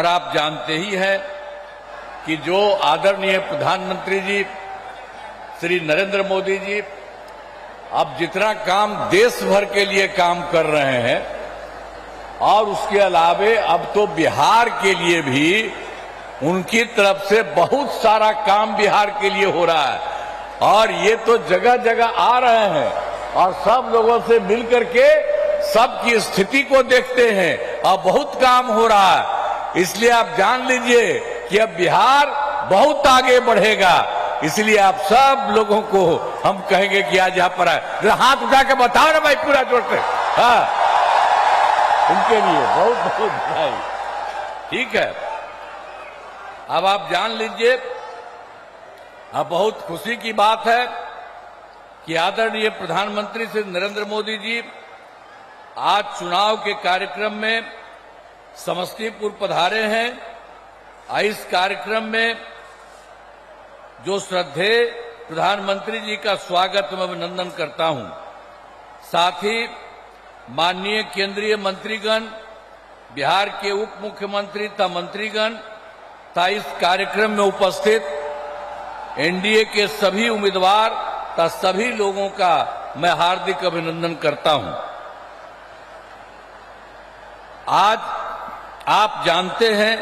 और आप जानते ही हैं कि जो आदरणीय प्रधानमंत्री जी श्री नरेंद्र मोदी जी अब जितना काम देश भर के लिए काम कर रहे हैं और उसके अलावे अब तो बिहार के लिए भी उनकी तरफ से बहुत सारा काम बिहार के लिए हो रहा है और ये तो जगह जगह आ रहे हैं और सब लोगों से मिलकर के सबकी स्थिति को देखते हैं और बहुत काम हो रहा है। इसलिए आप जान लीजिए कि अब बिहार बहुत आगे बढ़ेगा। इसलिए आप सब लोगों को हम कहेंगे कि आज यहाँ पर आए, हाथ उठा के बताओ ना भाई पूरा जोर से। हाँ, उनके लिए बहुत बहुत बधाई। ठीक है, अब आप जान लीजिए, अब बहुत खुशी की बात है कि आदरणीय प्रधानमंत्री श्री नरेंद्र मोदी जी आज चुनाव के कार्यक्रम में समस्तीपुर पधारे हैं। इस कार्यक्रम में जो श्रद्धेय प्रधानमंत्री जी का स्वागत मैं अभिनंदन करता हूं। साथ ही माननीय केंद्रीय मंत्रीगण, बिहार के उप मुख्यमंत्री तथा मंत्रीगण तथा इस कार्यक्रम में उपस्थित एनडीए के सभी उम्मीदवार तथा सभी लोगों का मैं हार्दिक अभिनंदन करता हूं। आज आप जानते हैं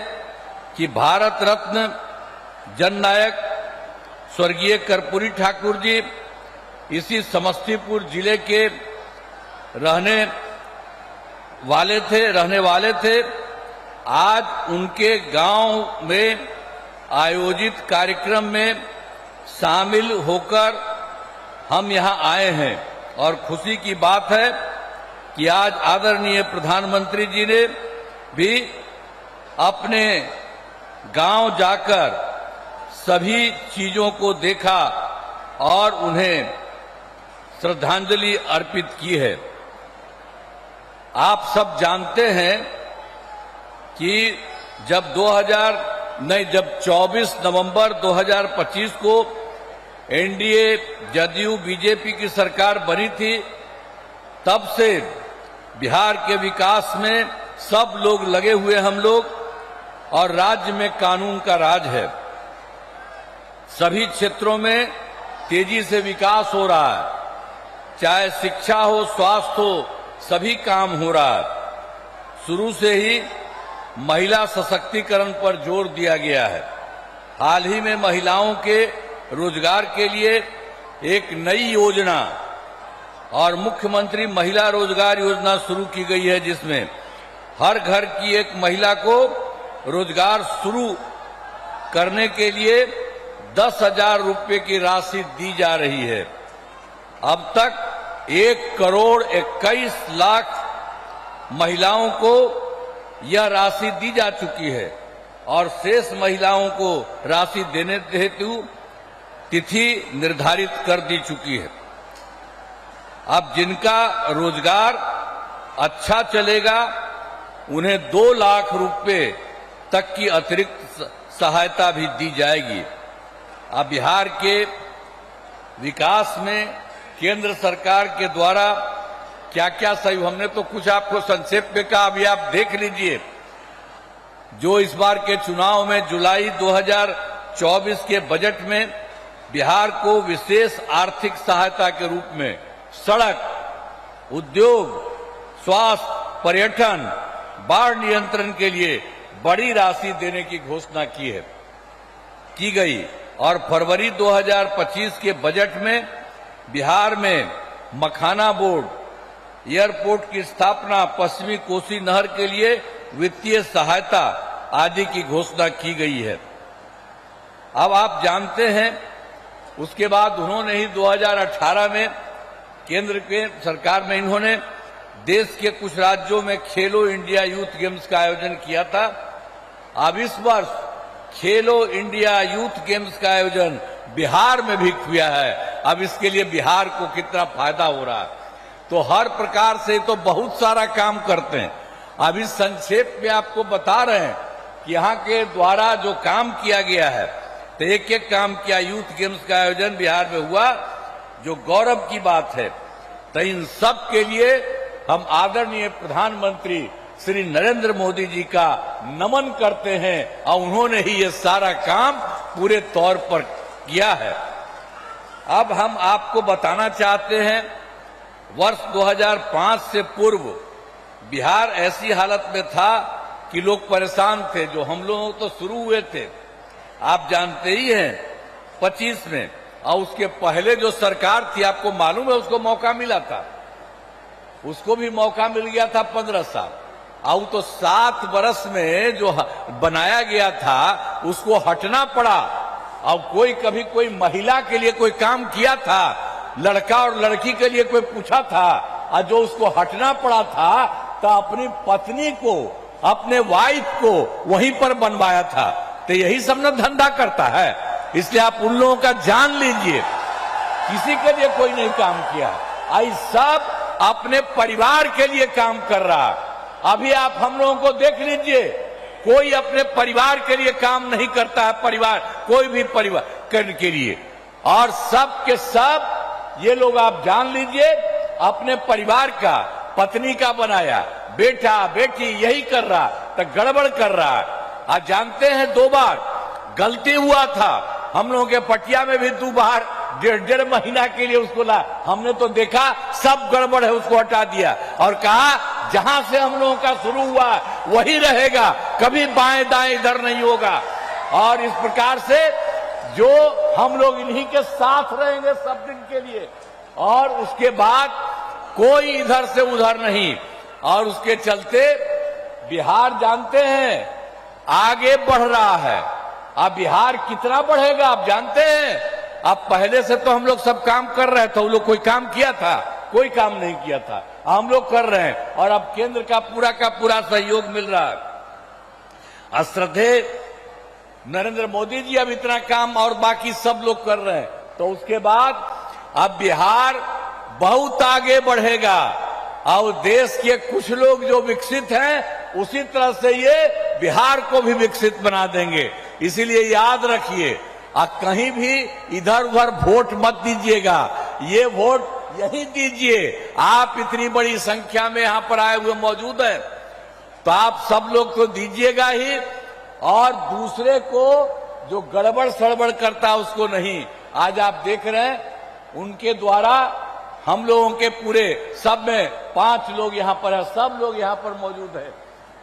कि भारत रत्न जननायक स्वर्गीय कर्पूरी ठाकुर जी इसी समस्तीपुर जिले के रहने वाले थे। आज उनके गांव में आयोजित कार्यक्रम में शामिल होकर हम यहां आए हैं और खुशी की बात है कि आज आदरणीय प्रधानमंत्री जी ने भी अपने गांव जाकर सभी चीजों को देखा और उन्हें श्रद्धांजलि अर्पित की है। आप सब जानते हैं कि जब 24 नवंबर 2025 को एनडीए जदयू बीजेपी की सरकार बनी थी, तब से बिहार के विकास में सब लोग लगे हुए हम लोग और राज्य में कानून का राज है। सभी क्षेत्रों में तेजी से विकास हो रहा है, चाहे शिक्षा हो, स्वास्थ्य हो, सभी काम हो रहा है। शुरू से ही महिला सशक्तिकरण पर जोर दिया गया है। हाल ही में महिलाओं के रोजगार के लिए एक नई योजना और मुख्यमंत्री महिला रोजगार योजना शुरू की गई है, जिसमें हर घर की एक महिला को रोजगार शुरू करने के लिए 10,000 रुपये की राशि दी जा रही है। अब तक 1,21,00,000 महिलाओं को यह राशि दी जा चुकी है और शेष महिलाओं को राशि देने हेतु तिथि निर्धारित कर दी चुकी है। अब जिनका रोजगार अच्छा चलेगा उन्हें 2 लाख रुपए तक की अतिरिक्त सहायता भी दी जाएगी। अब बिहार के विकास में केंद्र सरकार के द्वारा क्या क्या सहयोग, हमने तो कुछ आपको संक्षेप में कहा, अभी आप देख लीजिए। जो इस बार के चुनाव में जुलाई 2024 के बजट में बिहार को विशेष आर्थिक सहायता के रूप में सड़क, उद्योग, स्वास्थ्य, पर्यटन, बाढ़ नियंत्रण के लिए बड़ी राशि देने की घोषणा की गई और फरवरी 2025 के बजट में बिहार में मखाना बोर्ड, एयरपोर्ट की स्थापना, पश्चिमी कोसी नहर के लिए वित्तीय सहायता आदि की घोषणा की गई है। अब आप जानते हैं, उसके बाद उन्होंने ही 2018 में केंद्र के सरकार में इन्होंने देश के कुछ राज्यों में खेलो इंडिया यूथ गेम्स का आयोजन किया था। अब इस वर्ष खेलो इंडिया यूथ गेम्स का आयोजन बिहार में भी किया है। अब इसके लिए बिहार को कितना फायदा हो रहा है, तो हर प्रकार से तो बहुत सारा काम करते हैं। अब इस संक्षेप में आपको बता रहे हैं कि यहाँ के द्वारा जो काम किया गया है, तो एक एक काम किया। यूथ गेम्स का आयोजन बिहार में हुआ, जो गौरव की बात है। तो इन सब के लिए हम आदरणीय प्रधानमंत्री श्री नरेंद्र मोदी जी का नमन करते हैं और उन्होंने ही ये सारा काम पूरे तौर पर किया है। अब हम आपको बताना चाहते हैं, वर्ष 2005 से पूर्व बिहार ऐसी हालत में था कि लोग परेशान थे। जो हम लोग तो शुरू हुए थे, आप जानते ही हैं, 25 में, और उसके पहले जो सरकार थी, आपको मालूम है, उसको मौका मिला था, उसको भी मौका मिल गया था 15 साल। और तो 7 वर्ष में जो बनाया गया था उसको हटना पड़ा। और कभी कोई महिला के लिए कोई काम किया था, लड़का और लड़की के लिए कोई पूछा था, और जो उसको हटना पड़ा था तो अपनी पत्नी को, अपने वाइफ को वहीं पर बनवाया था। तो यही सब ना धंधा करता है। इसलिए आप उन लोगों का जान लीजिए, किसी के लिए कोई नहीं काम किया, आई सब अपने परिवार के लिए काम कर रहा। अभी आप हम लोगों को देख लीजिए, कोई अपने परिवार के लिए काम नहीं करता है, परिवार, कोई भी परिवार करने के लिए। और सब के सब ये लोग आप जान लीजिए, अपने परिवार का, पत्नी का बनाया, बेटा बेटी यही कर रहा, तो गड़बड़ कर रहा। आज जानते हैं 2 बार गलती हुआ था हम लोगों के पटिया में भी, 2 बार 1.5 महीना के लिए उसको ला, हमने तो देखा सब गड़बड़ है, उसको हटा दिया और कहा जहां से हम लोगों का शुरू हुआ वही रहेगा, कभी बाएं दाएं इधर नहीं होगा। और इस प्रकार से जो हम लोग इन्हीं के साथ रहेंगे सब दिन के लिए, और उसके बाद कोई इधर से उधर नहीं। और उसके चलते बिहार जानते हैं आगे बढ़ रहा है। अब बिहार कितना बढ़ेगा आप जानते हैं? अब पहले से तो हम लोग सब काम कर रहे थे, वो लोग कोई काम किया था? कोई काम नहीं किया था, हम लोग कर रहे हैं। और अब केंद्र का पूरा सहयोग मिल रहा है। श्रद्धेय नरेंद्र मोदी जी अब इतना काम और बाकी सब लोग कर रहे हैं, तो उसके बाद अब बिहार बहुत आगे बढ़ेगा। और देश के कुछ लोग जो विकसित हैं, उसी तरह से ये बिहार को भी विकसित बना देंगे। इसीलिए याद रखिए, कहीं भी इधर उधर वोट मत दीजिएगा, ये वोट यही दीजिए। आप इतनी बड़ी संख्या में यहां पर आए हुए मौजूद हैं, तो आप सब लोग तो दीजिएगा ही, और दूसरे को जो गड़बड़ सड़बड़ करता है उसको नहीं। आज आप देख रहे हैं उनके द्वारा हम लोगों के पूरे सब में 5 लोग यहाँ पर है, सब लोग यहाँ पर मौजूद है,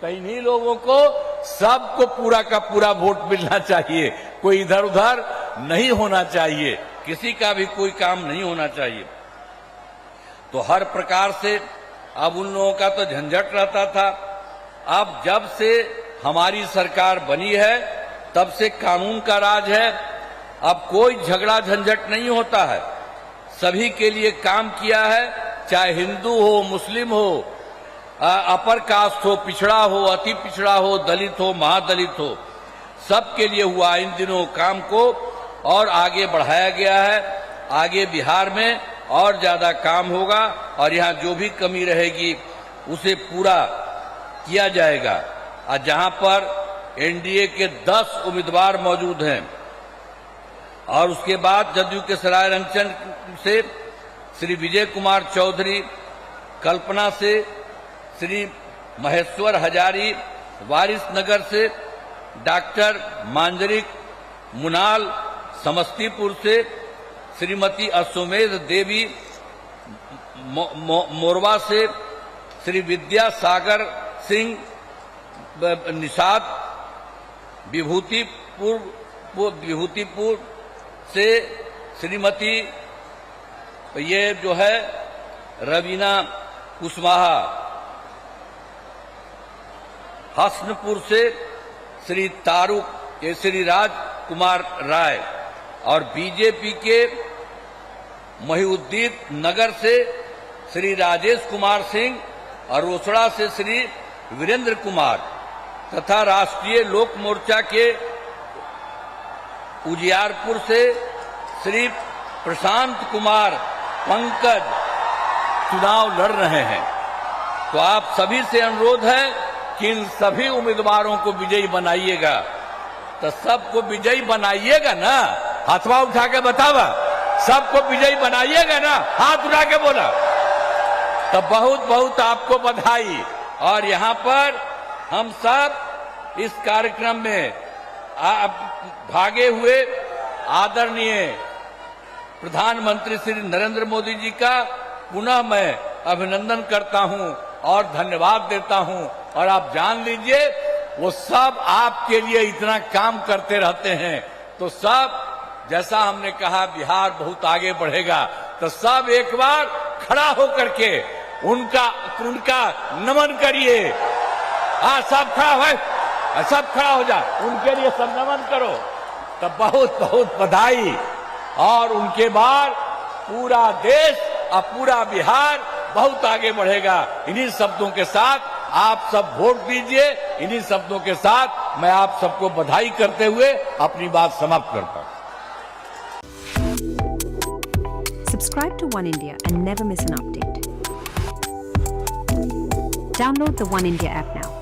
तो इन्हीं लोगों को सबको पूरा का पूरा वोट मिलना चाहिए। कोई इधर उधर नहीं होना चाहिए, किसी का भी कोई काम नहीं होना चाहिए। तो हर प्रकार से अब उन लोगों का तो झंझट रहता था। अब जब से हमारी सरकार बनी है तब से कानून का राज है। अब कोई झगड़ा झंझट नहीं होता है, सभी के लिए काम किया है, चाहे हिंदू हो, मुस्लिम हो, अपर कास्ट हो, पिछड़ा हो, अति पिछड़ा हो, दलित हो, महादलित हो, सबके लिए हुआ इन दिनों काम को और आगे बढ़ाया गया है। आगे बिहार में और ज्यादा काम होगा और यहाँ जो भी कमी रहेगी उसे पूरा किया जाएगा। और जहां पर एनडीए के 10 उम्मीदवार मौजूद हैं और उसके बाद जदयू के सरायरंजन से श्री विजय कुमार चौधरी, कल्पना से श्री महेश्वर हजारी, वारिसनगर से डॉक्टर मांजरिक मुनाल, समस्तीपुर से श्रीमती अश्वमेध देवी, मोरवा से श्री विद्यासागर सिंह निषाद, विभूतिपुर से श्रीमती ये जो है रवीना कुशवाहा, हसनपुर से श्री तारुक श्री राज कुमार राय और बीजेपी के महिउद्दीन नगर से श्री राजेश कुमार सिंह और रोसड़ा से श्री वीरेंद्र कुमार तथा राष्ट्रीय लोक मोर्चा के उजियारपुर से श्री प्रशांत कुमार पंकज चुनाव लड़ रहे हैं। तो आप सभी से अनुरोध है कि इन सभी उम्मीदवारों को विजयी बनाइएगा। तो सबको विजयी बनाइएगा ना? हाथवा उठा के बतावा, सबको विजयी बनाइएगा ना? हाथ उठा के बोला। तो बहुत बहुत आपको बधाई। और यहाँ पर हम सब इस कार्यक्रम में भागे हुए आदरणीय प्रधानमंत्री श्री नरेंद्र मोदी जी का पुनः मैं अभिनंदन करता हूं और धन्यवाद देता हूं। और आप जान लीजिए वो सब आपके लिए इतना काम करते रहते हैं, तो सब जैसा हमने कहा बिहार बहुत आगे बढ़ेगा, तो सब एक बार खड़ा होकर के उनका नमन करिए। हाँ, सब खड़ा हो, सब खड़ा हो जा, उनके लिए सब नमन करो। तो बहुत बहुत बधाई। और उनके बाद पूरा देश और पूरा बिहार बहुत आगे बढ़ेगा। इन्हीं शब्दों के साथ आप सब वोट दीजिए। इन्हीं शब्दों के साथ मैं आप सबको बधाई करते हुए अपनी बात समाप्त करता हूं। Subscribe to One India and never miss an update. Download the One India app now.